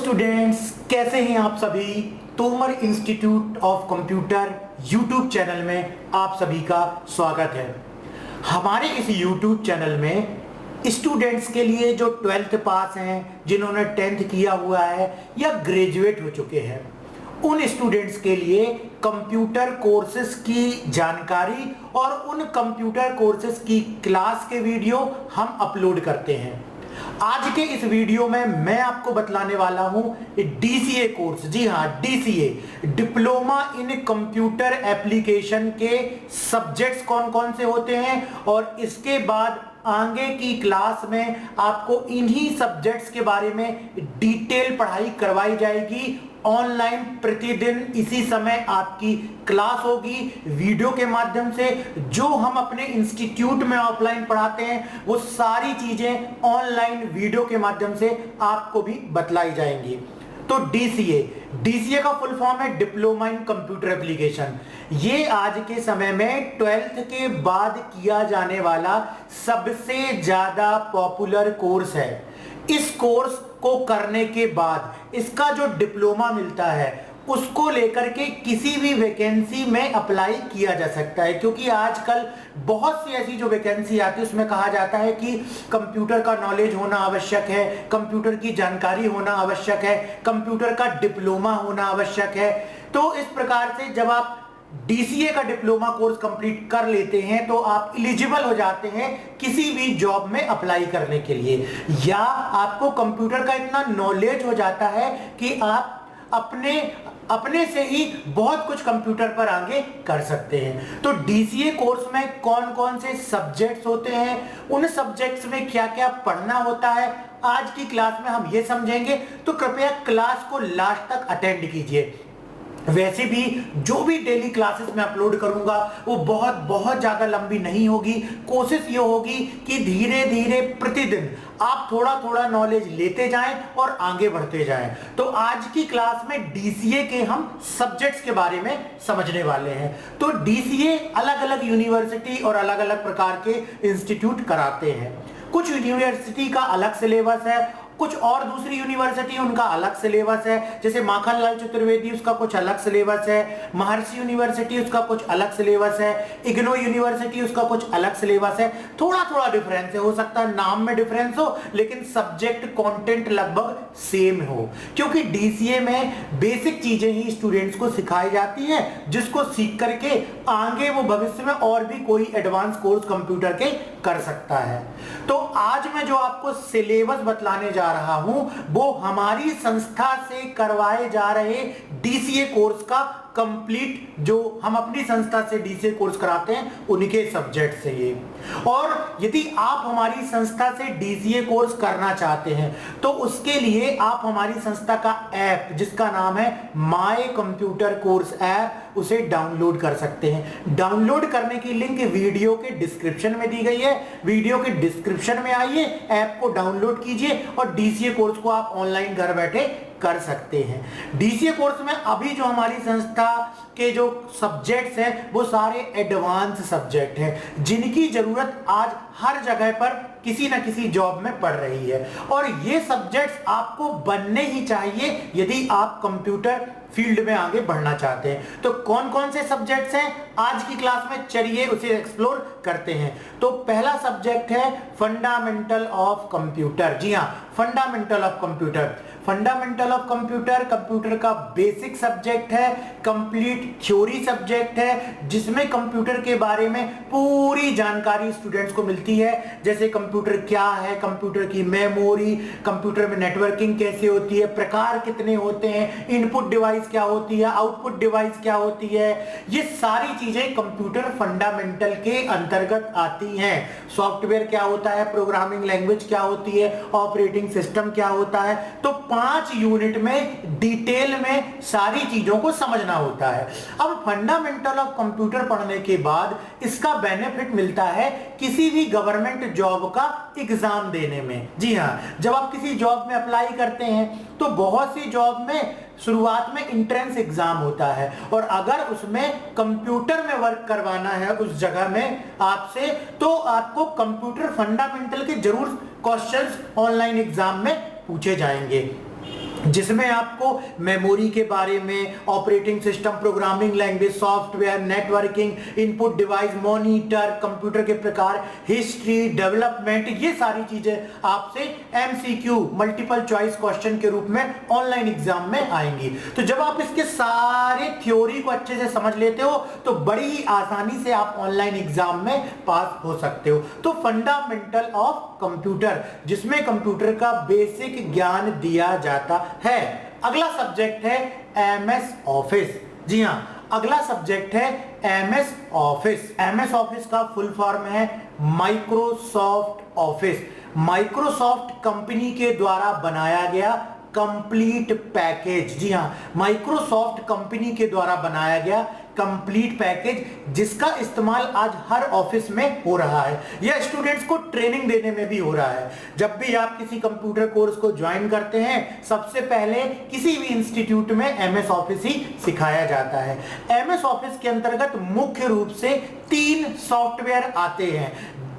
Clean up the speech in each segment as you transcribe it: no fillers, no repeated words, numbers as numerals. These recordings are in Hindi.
स्टूडेंट्स, कैसे हैं आप सभी। Tomar institute of computer YouTube channel में आप सभी का स्वागत है। हमारे इस यूट्यूब चैनल में स्टूडेंट्स के लिए जो 12th पास हैं, जिन्होंने 10th किया हुआ है या ग्रेजुएट हो चुके हैं, उन स्टूडेंट्स के लिए कंप्यूटर कोर्सेज की जानकारी और उन कंप्यूटर कोर्सेज की क्लास के वीडियो हम अपलोड करते हैं। आज के इस वीडियो में मैं आपको बतलाने वाला हूं डीसीए कोर्स। जी हां, DCA, diploma in computer application के सब्जेक्ट्स कौन कौन से होते हैं और इसके बाद आगे की क्लास में आपको इन्हीं सब्जेक्ट्स के बारे में डिटेल पढ़ाई करवाई जाएगी। ऑनलाइन प्रतिदिन इसी समय आपकी क्लास होगी वीडियो के माध्यम से। जो हम अपने इंस्टीट्यूट में ऑफलाइन पढ़ाते हैं वो सारी चीजें ऑनलाइन वीडियो के माध्यम से आपको भी बतलाई जाएंगी। तो डीसीए का फुल फॉर्म है डिप्लोमा इन कंप्यूटर एप्लीकेशन। ये आज के समय में 12th के बाद किया जाने वाला सबसे ज्यादा पॉपुलर कोर्स है। इस कोर्स को करने के बाद इसका जो डिप्लोमा मिलता है उसको लेकर के किसी भी वैकेंसी में अप्लाई किया जा सकता है, क्योंकि आजकल बहुत सी ऐसी जो वैकेंसी आती है उसमें कहा जाता है कि कंप्यूटर का नॉलेज होना आवश्यक है, कंप्यूटर की जानकारी होना आवश्यक है, कंप्यूटर का डिप्लोमा होना आवश्यक है। तो इस प्रकार से जब आप डीसीए का डिप्लोमा कोर्स कंप्लीट कर लेते हैं तो आप एलिजिबल हो जाते हैं किसी भी जॉब में अप्लाई करने के लिए, या आपको कंप्यूटर का इतना नॉलेज हो जाता है कि आप अपने से ही बहुत कुछ कंप्यूटर पर आगे कर सकते हैं। तो डीसीए कोर्स में कौन कौन से सब्जेक्ट्स होते हैं, उन सब्जेक्ट्स में क्या क्या पढ़ना होता है, आज की क्लास में हम ये समझेंगे। तो कृपया क्लास को लास्ट तक अटेंड कीजिए। वैसे भी जो भी डेली क्लासेस में अपलोड करूंगा वो बहुत ज्यादा लंबी नहीं होगी। कोशिश ये होगी कि धीरे धीरे प्रतिदिन आप थोड़ा थोड़ा नॉलेज लेते जाएं और आगे बढ़ते जाएं। तो आज की क्लास में डीसीए के हम सब्जेक्ट्स के बारे में समझने वाले हैं। तो डीसीए अलग अलग यूनिवर्सिटी और अलग अलग प्रकार के इंस्टीट्यूट कराते हैं। कुछ यूनिवर्सिटी का अलग सिलेबस है, कुछ और दूसरी यूनिवर्सिटी उनका अलग सिलेबस है। जैसे माखनलाल चतुर्वेदी उसका कुछ अलग सिलेबस है, महर्षि यूनिवर्सिटी उसका कुछ अलग सिलेबस है, इग्नो यूनिवर्सिटी उसका कुछ अलग सिलेबस है। थोड़ा थोड़ा डिफरेंस है, हो सकता है नाम में डिफरेंस हो लेकिन सब्जेक्ट कंटेंट लगभग सेम हो, क्योंकि डीसीए में बेसिक चीजें ही स्टूडेंट्स को सिखाई जाती हैं, जिसको सीख करके आगे वो भविष्य में और भी कोई एडवांस कोर्स कंप्यूटर के कर सकता है। तो आज मैं जो आपको सिलेबस बतलाने जा रहा हूं वो हमारी संस्था से करवाए जा रहे डीसीए कोर्स का कंप्लीट, जो हम अपनी संस्था से डीसीए कोर्स कराते हैं उनके सब्जेक्ट से ये। और यदि आप हमारी संस्था से डीसीए कोर्स करना चाहते हैं तो उसके लिए आप हमारी संस्था का ऐप, जिसका नाम है माय कंप्यूटर कोर्स ऐप, उसे डाउनलोड कर सकते हैं। डाउनलोड करने की लिंक वीडियो के डिस्क्रिप्शन में दी गई है। वीडियो के डिस्क्रिप्शन में आइए, ऐप को डाउनलोड कीजिए और डीसीए कोर्स को आप ऑनलाइन घर बैठे कर सकते हैं। डीसीए कोर्स में अभी जो हमारी संस्था के जो सब्जेक्ट्स हैं वो सारे एडवांस सब्जेक्ट हैं, जिनकी जरूरत आज हर जगह पर किसी ना किसी जॉब में पड़ रही है। और ये सब्जेक्ट्स आपको बनने ही चाहिए यदि आप कंप्यूटर फील्ड में आगे बढ़ना चाहते हैं। तो कौन कौन से सब्जेक्ट्स हैं आज की क्लास में, चलिए उसे एक्सप्लोर करते हैं। तो पहला सब्जेक्ट है फंडामेंटल ऑफ कंप्यूटर। जी हां, fundamental of computer. Fundamental of computer computer का बेसिक सब्जेक्ट है, कंप्लीट थ्योरी सब्जेक्ट है, जिसमें कंप्यूटर के बारे में पूरी जानकारी स्टूडेंट्स को मिलती है। जैसे कंप्यूटर क्या है, कंप्यूटर की मेमोरी, कंप्यूटर में नेटवर्किंग कैसे होती है, प्रकार कितने होते हैं, इनपुट डिवाइस क्या होती है, आउटपुट डिवाइस क्या होती है, ये सारी चीजें कंप्यूटर फंडामेंटल के अंतर्गत आती हैं। सॉफ्टवेयर क्या होता है, प्रोग्रामिंग लैंग्वेज क्या होती है, ऑपरेटिंग सिस्टम क्या होता है। तो 5 यूनिट में डिटेल में सारी चीजों को समझना होता है। अब फंडामेंटल ऑफ कंप्यूटर पढ़ने के बाद इसका बेनिफिट मिलता है किसी भी गवर्नमेंट जॉब का एग्जाम देने में। जी हां, जब आप किसी जॉब में अप्लाई करते हैं तो बहुत सी जॉब में शुरुआत में एंट्रेंस एग्जाम होता है, और अगर उसमें कंप्यूटर में वर्क करवाना है उस जगह में आपसे, तो आपको कंप्यूटर फंडामेंटल के जरूर क्वेश्चंस ऑनलाइन एग्जाम में पूछे जाएंगे। जिसमें आपको मेमोरी के बारे में, operating system, programming language, software, networking, input device, monitor, computer के प्रकार, हिस्ट्री, डेवलपमेंट, ये सारी चीजें आपसे एमसीक्यू मल्टीपल चॉइस क्वेश्चन के रूप में ऑनलाइन एग्जाम में आएंगी। तो जब आप इसके सारे थ्योरी को अच्छे से समझ लेते हो तो बड़ी ही आसानी से आप ऑनलाइन एग्जाम में पास हो सकते हो। तो फंडामेंटल ऑफ कंप्यूटर, जिसमें कंप्यूटर का बेसिक ज्ञान दिया जाता है। अगला सब्जेक्ट है एमएस ऑफिस। जी हां, अगला सब्जेक्ट है एमएस ऑफिस। एमएस ऑफिस का फुल फॉर्म है माइक्रोसॉफ्ट ऑफिस। माइक्रोसॉफ्ट कंपनी के द्वारा बनाया गया कंप्लीट पैकेज। जी हां, माइक्रोसॉफ्ट कंपनी के द्वारा बनाया गया कंप्लीट पैकेज, जिसका इस्तेमाल आज हर ऑफिस में हो रहा है या स्टूडेंट्स को ट्रेनिंग देने में भी हो रहा है। जब भी आप किसी कंप्यूटर कोर्स को ज्वाइन करते हैं, सबसे पहले किसी भी इंस्टीट्यूट में एमएस ऑफिस ही सिखाया जाता है। एमएस ऑफिस के अंतर्गत मुख्य रूप से 3 सॉफ्टवेयर आते हैं।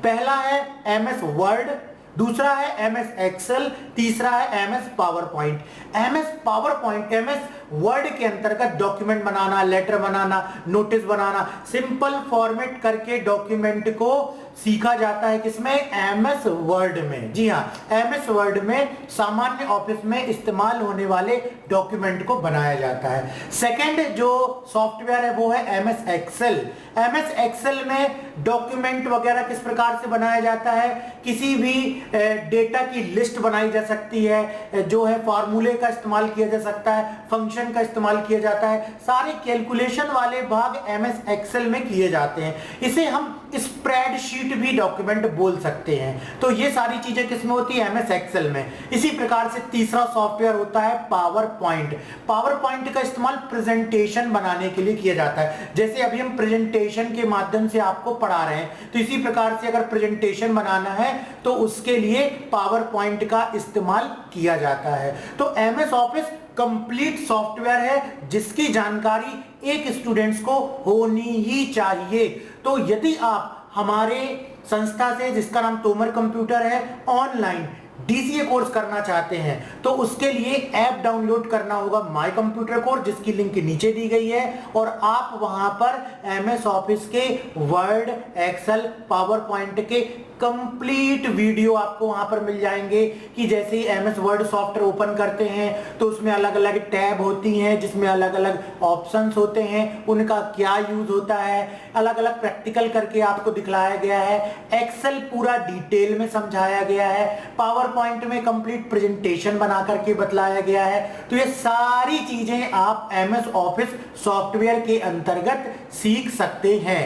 पहला है एमएस वर्ड, दूसरा है एमएस एक्सेल, तीसरा है MS power point. MS power point, MS word के अंतर्गत डॉक्यूमेंट बनाना, लेटर बनाना, नोटिस बनाना, सिंपल फॉर्मेट करके डॉक्यूमेंट को सीखा जाता है। किसमें? एमएस वर्ड में। जी हां, एमएस वर्ड में सामान्य ऑफिस में इस्तेमाल होने वाले डॉक्यूमेंट को बनाया जाता है। सेकंड जो सॉफ्टवेयर है वो है एमएस एक्सेल। एमएस एक्सेल में डॉक्यूमेंट वगैरह किस प्रकार से बनाया जाता है, किसी भी डेटा की लिस्ट बनाई जा सकती है, जो है फार्मूले का इस्तेमाल किया जा सकता है, फंक्शन का इस्तेमाल किया जाता है, सारे कैलकुलेशन वाले भाग एमएस एक्सेल में किए जाते हैं। इसे हम स्प्रेडशीट भी डॉक्यूमेंट बोल सकते हैं। तो ये सारी चीजें किसमें होती है? एमएस एक्सेल में। इसी प्रकार से तीसरा सॉफ्टवेयर होता है पावर पॉइंट। पावर पॉइंट का इस्तेमाल प्रेजेंटेशन बनाने के लिए किया जाता है। जैसे अभी हम प्रेजेंटेशन के माध्यम से आपको पढ़ा रहे हैं, तो इसी प्रकार से अगर प्रेजेंटेशन बनाना है तो उसके लिए पावर पॉइंट का इस्तेमाल किया जाता है। तो एमएस ऑफिस कंप्लीट सॉफ्टवेयर है जिसकी जानकारी एक स्टूडेंट्स को होनी ही चाहिए। तो यदि आप हमारे संस्था से, जिसका नाम तोमर कंप्यूटर है, ऑनलाइन डीसीए कोर्स करना चाहते हैं तो उसके लिए ऐप डाउनलोड करना होगा माय कंप्यूटर कोर्स, जिसकी लिंक नीचे दी गई है, और आप वहां पर एमएस ऑफिस के वर्ड, एक्सेल, पावर पॉइंट के कंप्लीट वीडियो आपको वहां पर मिल जाएंगे। कि जैसे ही एमएस वर्ड सॉफ्टवेयर ओपन करते हैं तो उसमें अलग अलग टैब होती हैं, जिसमें अलग अलग ऑप्शंस होते हैं, उनका क्या यूज होता है, अलग अलग प्रैक्टिकल करके आपको दिखलाया गया है। एक्सेल पूरा डिटेल में समझाया गया है, पावर पॉइंट में कंप्लीट प्रेजेंटेशन बना करके बतलाया गया है। तो ये सारी चीजें आप एमएस ऑफिस सॉफ्टवेयर के अंतर्गत सीख सकते हैं।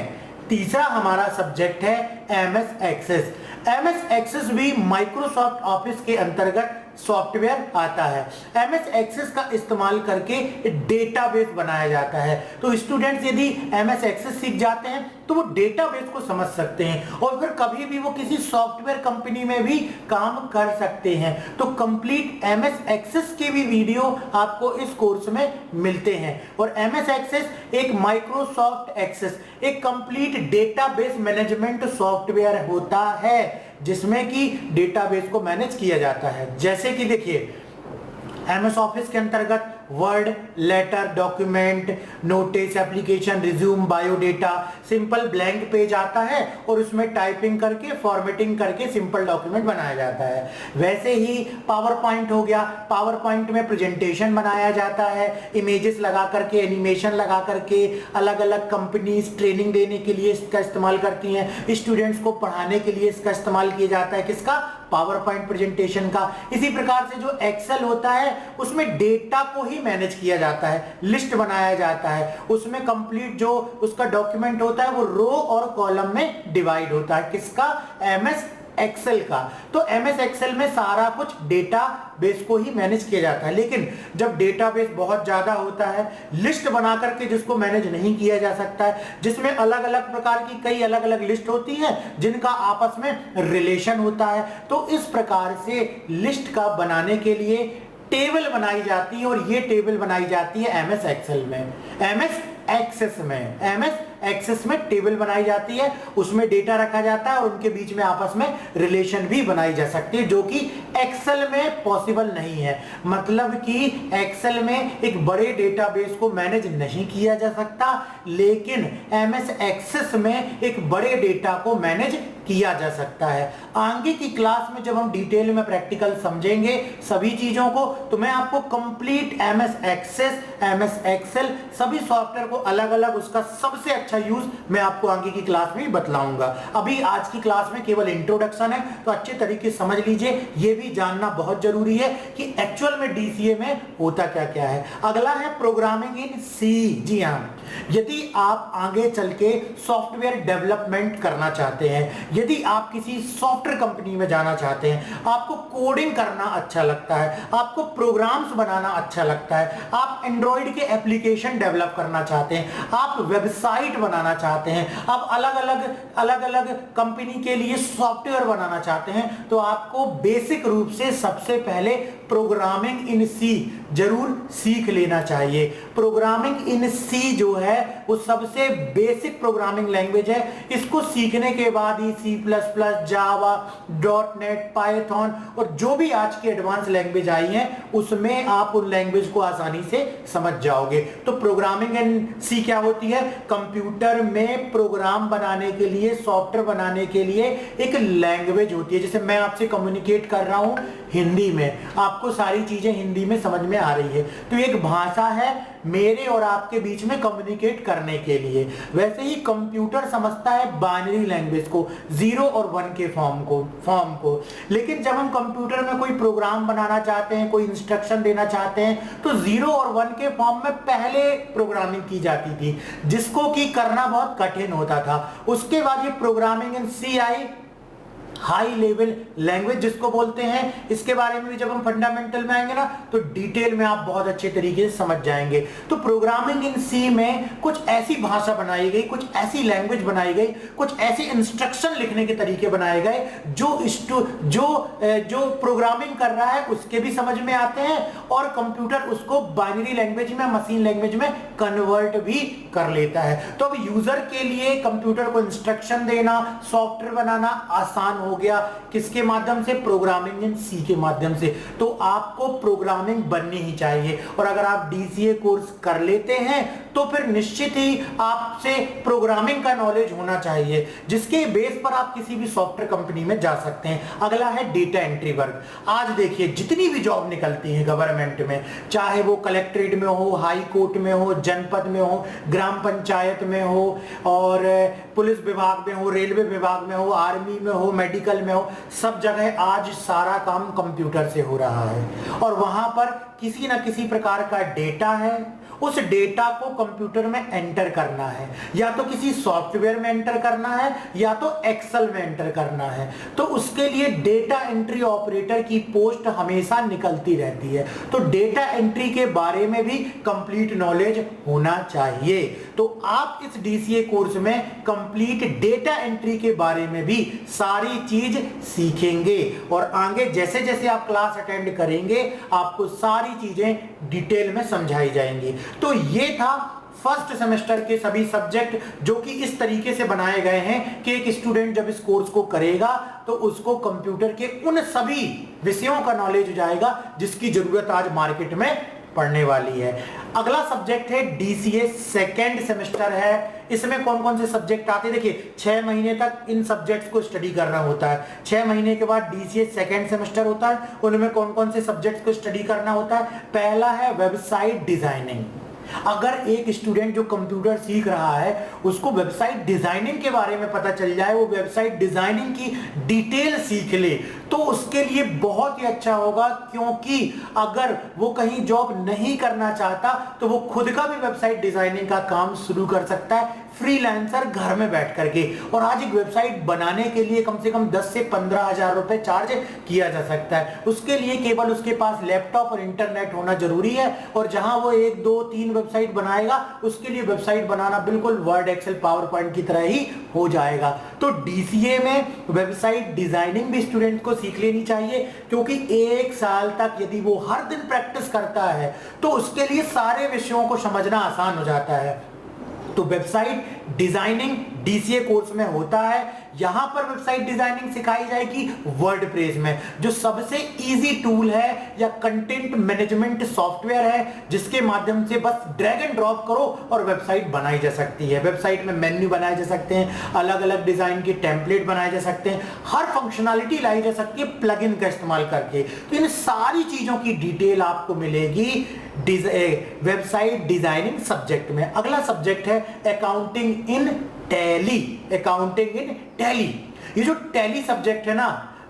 तीसरा हमारा सब्जेक्ट है एमएस एक्सेस। एमएस एक्सेस भी माइक्रोसॉफ्ट ऑफिस के अंतर्गत सॉफ्टवेयर आता है। एमएस एक्सेस का इस्तेमाल करके डेटाबेस बनाया जाता है। तो स्टूडेंट्स यदि एमएस एक्सेस सीख जाते हैं तो वो डेटाबेस को समझ सकते हैं और फिर कभी भी वो किसी सॉफ्टवेयर कंपनी में भी काम कर सकते हैं। तो कंप्लीट एमएस एक्सेस के भी वीडियो आपको इस कोर्स में मिलते हैं। और एमएस एक्सेस एक माइक्रोसॉफ्ट एक्सेस एक कंप्लीट डेटाबेस मैनेजमेंट सॉफ्टवेयर होता है, जिसमें कि डेटाबेस को मैनेज किया जाता है। जैसे कि देखिए, एमएस ऑफिस के अंतर्गत word, letter, document, notice, application, resume, biodata, simple blank page आता है और उसमें टाइपिंग करके, फॉर्मेटिंग करके सिंपल डॉक्यूमेंट बनाया जाता है। वैसे ही पावर पॉइंट हो गया, पावर पॉइंट में प्रेजेंटेशन बनाया जाता है, इमेजेस लगा करके, एनिमेशन लगा करके, अलग अलग कंपनीज ट्रेनिंग देने के लिए इसका इस्तेमाल करती हैं, स्टूडेंट्स को पढ़ाने के लिए इसका इस्तेमाल किया जाता है। किसका? पावर पॉइंट प्रेजेंटेशन का। इसी प्रकार से जो एक्सेल होता है उसमें डेटा को ही मैनेज किया जाता है, लिस्ट बनाया जाता है, उसमें कंप्लीट जो उसका डॉक्यूमेंट होता है वो रो और कॉलम में डिवाइड होता है। किसका? एमएस एक्सेल का। तो एमएस एक्सेल में सारा कुछ डेटा बेस को ही मैनेज किया जाता है। लेकिन जब डेटाबेस बहुत ज्यादा होता है, लिस्ट बना करके जिसको मैनेज नहीं किया जा सकता है, जिसमें अलग अलग प्रकार की कई अलग अलग लिस्ट होती हैं जिनका आपस में रिलेशन होता है, तो इस प्रकार से लिस्ट का बनाने के लिए टेबल बनाई जाती है और ये टेबल बनाई जाती है एमएस एक्सेल में, एमएस एक्सेस में टेबल बनाई जाती है, उसमें डेटा रखा जाता है और उनके बीच में आपस में रिलेशन भी बनाई जा सकती है, जो कि एक्सेल में पॉसिबल नहीं है। मतलब कि एक्सेल में एक बड़े डेटाबेस को मैनेज नहीं किया जा सकता, लेकिन एमएस एक्सेस में एक बड़े डेटा को मैनेज किया जा सकता है। आगे की क्लास में जब हम डिटेल में प्रैक्टिकल समझेंगे सभी चीजों को, तो मैं आपको complete MS access, MS excel सभी सॉफ्टवेयर को अलग अलग उसका सबसे अच्छा यूज मैं आपको आगे की क्लास में बतलाऊंगा। अभी आज की क्लास में केवल इंट्रोडक्शन है, तो अच्छे तरीके से समझ लीजिए। यह भी जानना बहुत जरूरी है कि एक्चुअल में डीसीए में होता क्या क्या है। अगला है प्रोग्रामिंग इन सी। जी हाँ, यदि आप आगे चल के सॉफ्टवेयर डेवलपमेंट करना चाहते हैं, यदि आप किसी सॉफ्टवेयर कंपनी में जाना चाहते हैं, आपको कोडिंग करना अच्छा लगता है, आपको प्रोग्राम्स बनाना अच्छा लगता है, आप एंड्रॉइड के एप्लीकेशन डेवलप करना चाहते हैं, आप वेबसाइट बनाना चाहते हैं, आप अलग अलग कंपनी के लिए सॉफ्टवेयर बनाना चाहते हैं, तो आपको बेसिक रूप से सबसे पहले प्रोग्रामिंग इन सी जरूर सीख लेना चाहिए। प्रोग्रामिंग इन सी जो है वो सबसे बेसिक प्रोग्रामिंग लैंग्वेज है। इसको सीखने के बाद ही सी प्लस प्लस, जावा, डॉटनेट, पाइथन और जो भी आज की एडवांस लैंग्वेज आई हैं उसमें आप उन लैंग्वेज को आसानी से समझ जाओगे। तो प्रोग्रामिंग इन सी क्या होती है? कंप्यूटर में प्रोग्राम बनाने के लिए, सॉफ्टवेयर बनाने के लिए एक लैंग्वेज होती है। जैसे मैं आपसे कम्युनिकेट कर रहा हूं हिंदी में, आपको सारी चीजें हिंदी में समझ में आ रही है, तो एक भाषा है मेरे और आपके बीच में कम्युनिकेट करने के लिए। वैसे ही कंप्यूटर समझता है बाइनरी लैंग्वेज को, 0 और 1 के फॉर्म को। लेकिन जब हम कंप्यूटर में कोई प्रोग्राम बनाना चाहते हैं, कोई इंस्ट्रक्शन देना चाहते हैं, तो 0 और 1 के फॉर्म में पहले प्रोग्रामिंग की जाती थी, जिसको कि करना बहुत कठिन होता था। उसके बाद ये प्रोग्रामिंग इन सी आई, हाई लेवल लैंग्वेज जिसको बोलते हैं। इसके बारे में भी जब हम फंडामेंटल में आएंगे ना, तो डिटेल में आप बहुत अच्छे तरीके से समझ जाएंगे। तो प्रोग्रामिंग इन सी में कुछ ऐसी भाषा बनाई गई, कुछ ऐसी लैंग्वेज बनाई गई, कुछ ऐसे इंस्ट्रक्शन लिखने के तरीके बनाए गए जो प्रोग्रामिंग कर रहा है उसके भी समझ में आते हैं, और कंप्यूटर उसको बाइनरी लैंग्वेज में, मशीन लैंग्वेज में कन्वर्ट भी कर लेता है। तो अब यूजर के लिए कंप्यूटर को इंस्ट्रक्शन देना, सॉफ्टवेयर बनाना आसान हो गया। किसके माध्यम से? प्रोग्रामिंग इन सी के माध्यम से। तो आपको प्रोग्रामिंग बननी ही चाहिए, और अगर आप डीसीए कोर्स कर लेते हैं तो फिर निश्चित ही आपसे प्रोग्रामिंग का नॉलेज होना चाहिए, जिसके बेस पर आप किसी भी सॉफ्टवेयर कंपनी में जा सकते हैं। अगला है डेटा एंट्री वर्क। आज देखिए जितनी भी जॉब निकलती है गवर्नमेंट में, चाहे वो कलेक्ट्रेट में हो, हाई कोर्ट में हो, जनपद में हो, ग्राम पंचायत में हो, और पुलिस विभाग में हो, रेलवे विभाग में हो, आर्मी में हो, मेडिकल में हो, सब जगह आज सारा काम कंप्यूटर से हो रहा है। और वहां पर किसी ना किसी प्रकार का डेटा है, उस डेटा को कंप्यूटर में एंटर करना है, या तो किसी सॉफ्टवेयर में एंटर करना है, या तो एक्सेल में एंटर करना है। तो उसके लिए डेटा एंट्री ऑपरेटर की पोस्ट हमेशा निकलती रहती है। तो डेटा एंट्री के बारे में भी कंप्लीट नॉलेज होना चाहिए। तो आप इस डीसीए कोर्स में कंप्लीट डेटा एंट्री के बारे में भी सारी चीज सीखेंगे, और आगे जैसे जैसे आप क्लास अटेंड करेंगे आपको सारी चीजें डिटेल में समझाई जाएंगी। तो ये था फर्स्ट सेमेस्टर के सभी सब्जेक्ट, जो कि इस तरीके से बनाए गए हैं कि एक स्टूडेंट जब इस कोर्स को करेगा तो उसको कंप्यूटर के उन सभी विषयों का नॉलेज हो जाएगा जिसकी जरूरत आज मार्केट में पढ़ने वाली है। अगला सब्जेक्ट है डीसीए सेकेंड सेमेस्टर है। इसमें कौन कौन से सब्जेक्ट आते हैं? देखिए 6 महीने तक इन सब्जेक्ट्स को स्टडी करना होता है। 6 महीने के बाद डीसीए सेकेंड सेमेस्टर होता है, उनमें कौन कौन से सब्जेक्ट्स को स्टडी करना होता है? पहला है वेबसाइट डिजाइनिंग। अगर एक स्टूडेंट जो कंप्यूटर सीख रहा है उसको वेबसाइट डिजाइनिंग के बारे में पता चल जाए, वो वेबसाइट डिजाइनिंग की डिटेल सीख ले, तो उसके लिए बहुत ही अच्छा होगा। क्योंकि अगर वो कहीं जॉब नहीं करना चाहता तो वो खुद का भी वेबसाइट डिजाइनिंग का काम शुरू कर सकता है फ्रीलांसर घर में बैठ करके। और आज एक वेबसाइट बनाने के लिए कम से कम 10 से 15 हजार रुपए चार्ज किया जा सकता है। उसके लिए केवल उसके पास लैपटॉप और इंटरनेट होना जरूरी है, और जहां वो 1 2 3 वेबसाइट बनाएगा उसके लिए वेबसाइट बनाना बिल्कुल वर्ड, एक्सेल, पावर पॉइंट की तरह ही हो जाएगा। तो डीसीए में वेबसाइट डिजाइनिंग भी स्टूडेंट को सीख लेनी चाहिए, क्योंकि 1 साल तक यदि वो हर दिन प्रैक्टिस करता है तो उसके लिए सारे विषयों को समझना आसान हो जाता है। तो वेबसाइट डिजाइनिंग डीसीए कोर्स में होता है। यहां पर वेबसाइट डिजाइनिंग सिखाई जाएगी वर्डप्रेस में, जो सबसे इजी टूल है या कंटेंट मैनेजमेंट सॉफ्टवेयर है, जिसके माध्यम से बस ड्रैग एंड ड्रॉप करो और वेबसाइट बनाई जा सकती है। वेबसाइट में मेन्यू बनाए जा सकते हैं, अलग अलग डिजाइन के टेम्पलेट बनाए जा सकते हैं, हर फंक्शनैलिटी लाई जा सकती है प्लगइन का इस्तेमाल करके। तो इन सारी चीजों की डिटेल आपको मिलेगी वेबसाइट डिजाइनिंग सब्जेक्ट में। अगला सब्जेक्ट है अकाउंटिंग इन टैली। अकाउंटिंग इन टैली, ये जो टैली सब्जेक्ट है ना,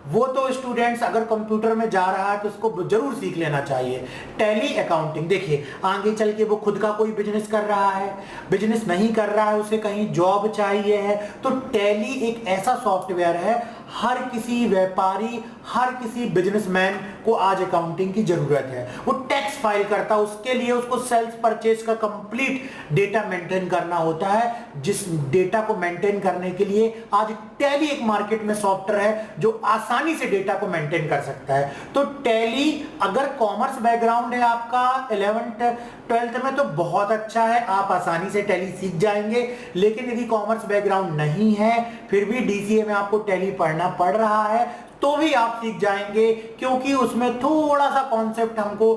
वो तो स्टूडेंट्स अगर कंप्यूटर में जा रहा है तो उसको जरूर सीख लेना चाहिए। टैली अकाउंटिंग, देखिए आगे चल के वो खुद का कोई बिजनेस कर रहा है, बिजनेस नहीं कर रहा है, उसे कहीं जॉब चाहिए है, तो टैली एक ऐसा सॉफ्टवेयर है, हर किसी व्यापारी, हर किसी बिजनेसमैन को आज अकाउंटिंग की जरूरत है। वो टैक्स फाइल करता है, उसके लिए उसको सेल्स परचेज का कंप्लीट डेटा मेंटेन करना होता है, जिस डेटा को मेंटेन करने के लिए आज टैली एक मार्केट में सॉफ्टवेयर है जो आसानी से डेटा को मेंटेन कर सकता है। तो टैली, अगर कॉमर्स बैकग्राउंड है आपका 11th 12th में तो बहुत अच्छा है, आप आसानी से टैली सीख जाएंगे। लेकिन यदि कॉमर्स बैकग्राउंड नहीं है, फिर भी डीसीए में आपको टैली पढ़ना पड़ रहा है, तो भी आप सीख जाएंगे, क्योंकि उसमें थोड़ा सा कॉन्सेप्ट हमको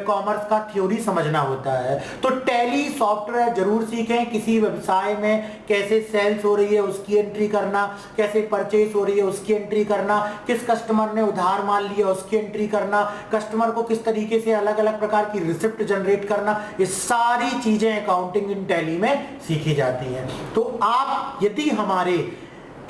कॉमर्स का थ्योरी समझना होता है। तो टैली सॉफ्टवेयर जरूर सीखें। किसी व्यवसाय में कैसे सेल्स हो रही है उसकी एंट्री करना, कैसे परचेज हो रही है उसकी एंट्री करना, किस कस्टमर ने उधार माल लिया उसकी एंट्री करना, कस्टमर को किस तरीके से अलग अलग प्रकार की रिसिप्ट जनरेट करना, ये सारी चीजें अकाउंटिंग इन टैली में सीखी जाती है। तो आप यदि हमारे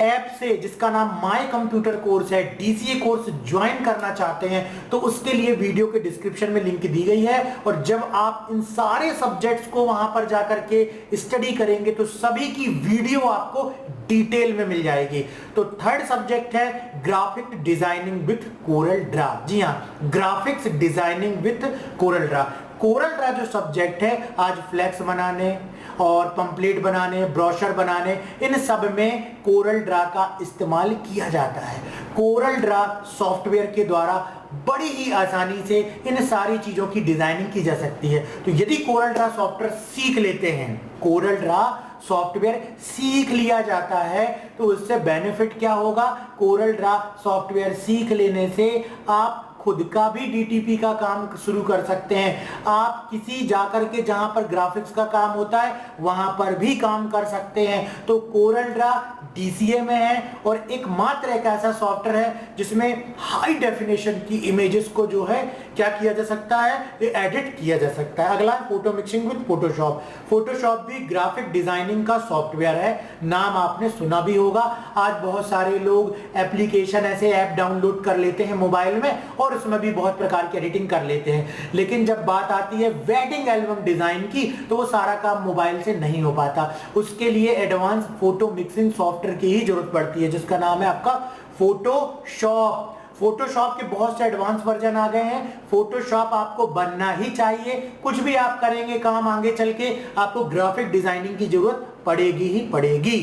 ऐप से, जिसका नाम माय कंप्यूटर कोर्स है, डीसीए कोर्स ज्वाइन करना चाहते हैं, तो उसके लिए वीडियो के डिस्क्रिप्शन में लिंक दी गई है। और जब आप इन सारे सब्जेक्ट्स को वहां पर जाकर के स्टडी करेंगे तो सभी की वीडियो आपको डिटेल में मिल जाएगी। तो थर्ड सब्जेक्ट है graphic designing with Corel Draw. जी हाँ, graphics designing with Corel Draw. Corel Draw जो सब्जेक्ट है, आज फ्लैक्स बनाने और पंपलेट बनाने, ब्रोशर बनाने, इन सब में कोरल ड्रा का इस्तेमाल किया जाता है। कोरल ड्रा सॉफ्टवेयर के द्वारा बड़ी ही आसानी से इन सारी चीजों की डिजाइनिंग की जा सकती है। तो यदि कोरल ड्रा सॉफ्टवेयर सीख लेते हैं, कोरल ड्रा सॉफ्टवेयर सीख लिया जाता है, तो उससे बेनिफिट क्या होगा? कोरल ड्रा सॉफ्टवेयर सीख लेने से आप खुद का भी डीटीपी का काम शुरू कर सकते हैं। आप किसी जाकर के जहां पर ग्राफिक्स का काम होता है वहां पर भी काम कर सकते हैं। तो कोरल ड्रा डीसीए में है और एकमात्र एक ऐसा सॉफ्टवेयर है जिसमें हाई डेफिनेशन की इमेजेस को जो है क्या किया जा सकता है, ये एडिट किया जा सकता है। अगला photo mixing with Photoshop. Photoshop भी ग्राफिक डिजाइनिंग का सॉफ्टवेयर है, नाम आपने सुना भी होगा। आज बहुत सारे लोग एप्लीकेशन, ऐसे ऐप डाउनलोड कर लेते हैं मोबाइल में और उसमें भी बहुत प्रकार की एडिटिंग कर लेते हैं। लेकिन जब बात आती है वेडिंग एल्बम डिजाइन की, तो वो सारा काम मोबाइल से नहीं हो पाता। उसके लिए एडवांस फोटो मिक्सिंग सॉफ्टवेयर की ही जरूरत पड़ती है, जिसका नाम है आपका फोटोशॉप। फोटोशॉप के बहुत से एडवांस वर्जन आ गए हैं। फोटोशॉप आपको बनना ही चाहिए। कुछ भी आप करेंगे काम, आगे चल के आपको ग्राफिक डिजाइनिंग की जरूरत पड़ेगी ही पड़ेगी।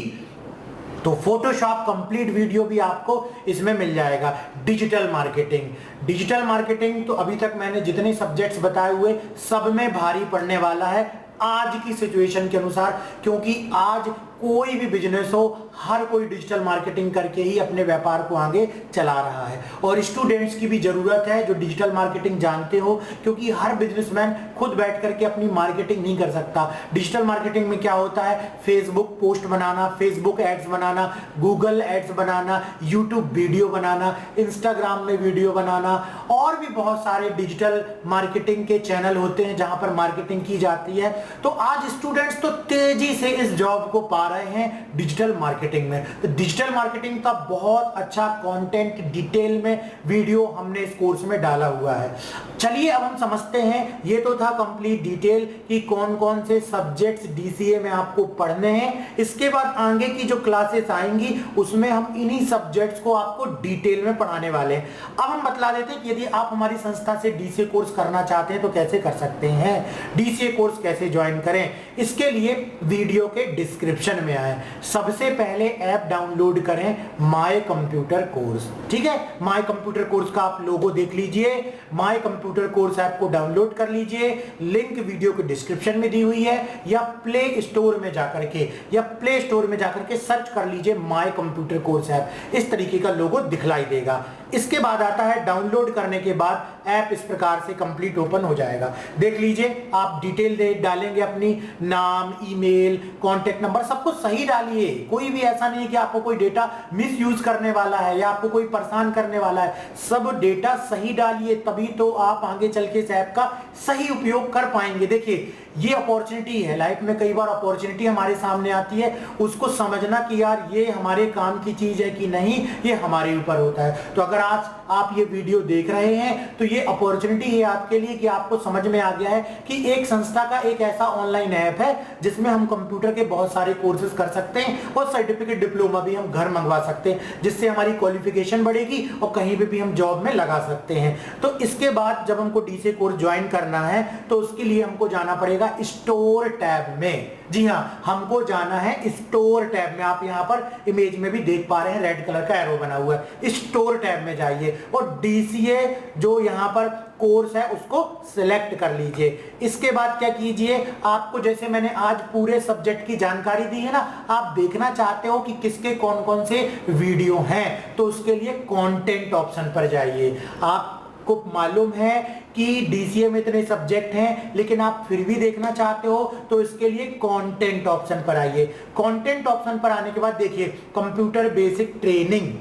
तो फोटोशॉप कंप्लीट वीडियो भी आपको इसमें मिल जाएगा। Digital marketing. डिजिटल मार्केटिंग तो अभी तक मैंने जितने सब्जेक्ट्स बताए हुए सब में भारी पड़ने वाला है आज की सिचुएशन के अनुसार, क्योंकि आज कोई भी बिजनेस हो, हर कोई डिजिटल मार्केटिंग करके ही अपने व्यापार को आगे चला रहा है। और स्टूडेंट्स की भी जरूरत है जो डिजिटल मार्केटिंग जानते हो, क्योंकि हर बिजनेसमैन खुद बैठ करके अपनी मार्केटिंग नहीं कर सकता। डिजिटल मार्केटिंग में क्या होता है? फेसबुक पोस्ट बनाना, फेसबुक एड्स बनाना, गूगल एड्स बनाना, यूट्यूब वीडियो बनाना, इंस्टाग्राम में वीडियो बनाना, और भी बहुत सारे डिजिटल मार्केटिंग के चैनल होते हैं जहां पर मार्केटिंग की जाती है। तो आज स्टूडेंट्स तो तेजी से इस जॉब को पार रहे हैं डिजिटल मार्केटिंग में। तो डिजिटल मार्केटिंग का बहुत अच्छा कंटेंट डिटेल में वीडियो हमने इस कोर्स में डाला हुआ है। चलिए अब हम समझते हैं, ये तो था कंप्लीट डिटेल कि कौन कौन से सब्जेक्ट्स डीसीए में आपको पढ़ने हैं। इसके बाद आगे की जो क्लासेस आएंगी उसमें हम इन्हीं सब्जेक्ट्स को आपको डिटेल में पढ़ाने वाले हैं। अब हम बतला देते हैं कि यदि आप हमारी संस्था से डीसीए कोर्स करना चाहते हैं तो कैसे कर सकते हैं, डीसीए कोर्स कैसे ज्वाइन करें। इसके लिए वीडियो के डिस्क्रिप्शन में आए, सबसे पहले ऐप डाउनलोड करें माय कंप्यूटर कोर्स। ठीक है, माय कंप्यूटर कोर्स का आप लोगो देख लीजिए, माय कंप्यूटर कोर्स ऐप को डाउनलोड कर लीजिए। लिंक वीडियो के डिस्क्रिप्शन में दी हुई है, या प्ले स्टोर में जाकर के सर्च कर लीजिए माय कंप्यूटर कोर्स ऐप। इस तरीके का लोगो दिखलाई देगा। इसके बाद आता है डाउनलोड करने के बाद ऐप इस प्रकार से कंप्लीट ओपन हो जाएगा। देख लीजिए, आप डिटेल डालेंगे, अपनी नाम, ईमेल, कांटेक्ट नंबर सब कुछ सही डालिए। कोई भी ऐसा नहीं है कि आपको कोई डेटा मिसयूज करने वाला है या आपको कोई परेशान करने वाला है। सब डेटा सही डालिए, तभी तो आप आगे चल के इस ऐप का सही उपयोग कर पाएंगे। देखिए, ये अपॉर्चुनिटी है, लाइफ में कई बार अपॉर्चुनिटी हमारे सामने आती है, उसको समझना कि यार ये हमारे काम की चीज है कि नहीं, ये हमारे ऊपर होता है। तो अगर आज आप ये वीडियो देख रहे हैं तो ये अपॉर्चुनिटी है आपके लिए कि आपको समझ में आ गया है कि एक संस्था का एक ऐसा ऑनलाइन ऐप है जिसमें हम कंप्यूटर के बहुत सारे कोर्सेज कर सकते हैं और सर्टिफिकेट डिप्लोमा भी हम घर मंगवा सकते हैं, जिससे हमारी क्वालिफिकेशन बढ़ेगी और कहीं पे भी हम जॉब में लगा सकते हैं। तो इसके बाद जब हमको डीसीए कोर्स ज्वाइन करना है तो उसके लिए हमको जाना पड़ेगा स्टोर टैब में। जी हाँ, हमको जाना है स्टोर टैब में। आप यहाँ पर इमेज में भी देख पा रहे हैं, रेड कलर का एरो बना हुआ है। स्टोर टैब में जाइए और डीसीए जो यहाँ पर कोर्स है उसको सिलेक्ट कर लीजिए। इसके बाद क्या कीजिए, आपको जैसे मैंने आज पूरे सब्जेक्ट की जानकारी दी है ना, आप देखना चाहते हो कि किसके कौन कौन से वीडियो हैं, तो उसके लिए कंटेंट ऑप्शन पर जाइए। आपको मालूम है कि डीसीए में इतने सब्जेक्ट हैं, लेकिन आप फिर भी देखना चाहते हो तो इसके लिए कंटेंट ऑप्शन पर आइए। कंटेंट ऑप्शन पर आने के बाद देखिए, computer basic training,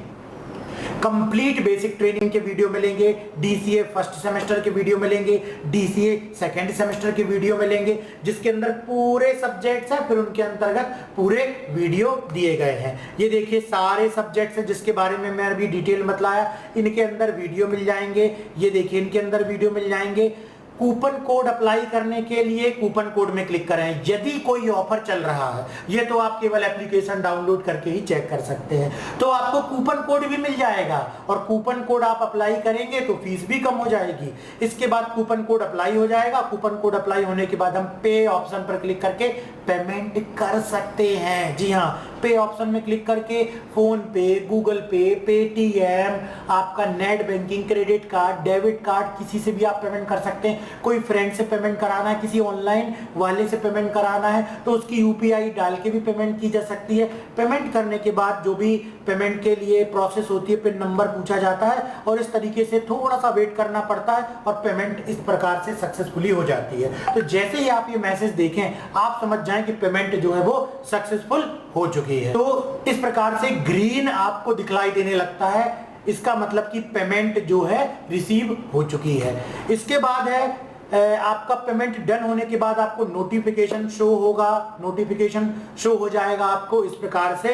complete basic training के वीडियो मिलेंगे, डीसीए फर्स्ट सेमेस्टर के वीडियो मिलेंगे, डीसीए सेकंड सेमेस्टर के वीडियो मिलेंगे, जिसके अंदर पूरे सब्जेक्ट्स हैं, फिर उनके अंतर्गत पूरे वीडियो दिए गए हैं। ये देखिए सारे सब्जेक्ट्स हैं जिसके बारे में मैं अभी डिटेल बतलाया, इनके अंदर वीडियो मिल जाएंगे। ये देखिए इनके अंदर वीडियो मिल जाएंगे। कूपन कोड अप्लाई करने के लिए कूपन कोड में क्लिक करें। यदि कोई ऑफर चल रहा है, ये तो आप केवल एप्लीकेशन डाउनलोड करके ही चेक कर सकते हैं, तो आपको कूपन कोड भी मिल जाएगा और कूपन कोड आप अप्लाई करेंगे तो फीस भी कम हो जाएगी। इसके बाद कूपन कोड अप्लाई हो जाएगा। कूपन कोड अप्लाई होने के बाद हम पे ऑप्शन पर क्लिक करके पेमेंट कर सकते हैं। जी हाँ, पे ऑप्शन में क्लिक करके फोन पे, गूगल पे, पेटीएम, आपका net banking, credit card, debit card, किसी से भी आप पेमेंट कर सकते हैं। कोई फ्रेंड से पेमेंट कराना है, किसी ऑनलाइन वाले से पेमेंट कराना है तो उसकी यूपीआई डाल के भी पेमेंट की जा सकती है। पेमेंट करने के बाद जो भी पेमेंट के लिए प्रोसेस होती है, पिन नंबर पूछा जाता है और इस तरीके से थोड़ा सा वेट करना पड़ता है और पेमेंट इस प्रकार से सक्सेसफुली हो जाती है। तो जैसे ही आप ये मैसेज देखें, आप समझ जाएं कि पेमेंट जो है वो सक्सेसफुल हो चुकी है। तो इस प्रकार से ग्रीन आपको दिखलाई देने लगता है, इसका मतलब कि पेमेंट जो है रिसीव हो चुकी है। इसके बाद है आपका पेमेंट डन होने के बाद आपको नोटिफिकेशन शो होगा, नोटिफिकेशन शो हो जाएगा आपको इस प्रकार से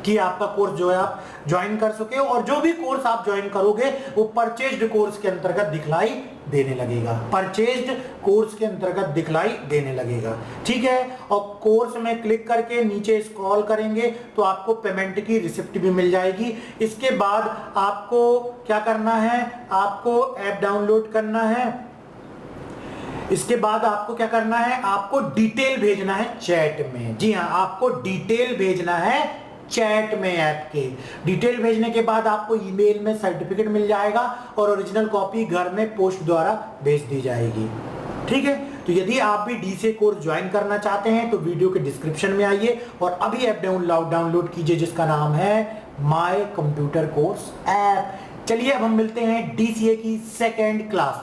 कि आपका कोर्स जो है आप ज्वाइन कर सके, और जो भी कोर्स आप ज्वाइन करोगे वो परचेज्ड कोर्स के अंतर्गत दिखलाई देने लगेगा, परचेज्ड कोर्स के अंतर्गत दिखलाई देने लगेगा। ठीक है, और कोर्स में क्लिक करके नीचे स्क्रॉल करेंगे तो आपको पेमेंट की रिसिप्ट भी मिल जाएगी। इसके बाद आपको क्या करना है, आपको ऐप डाउनलोड करना है। इसके बाद आपको क्या करना है, आपको डिटेल भेजना है चैट में। जी हाँ, आपको डिटेल भेजना है चैट में। ऐप के डिटेल भेजने के बाद आपको ईमेल में सर्टिफिकेट मिल जाएगा और ओरिजिनल कॉपी घर में पोस्ट द्वारा भेज दी जाएगी। ठीक है, तो यदि आप भी डीसीए कोर्स ज्वाइन करना चाहते हैं तो वीडियो के डिस्क्रिप्शन में आइए और अभी ऐप डाउनलोड कीजिए जिसका नाम है माय कंप्यूटर कोर्स ऐप। चलिए अब हम मिलते हैं डीसीए की सेकेंड क्लास।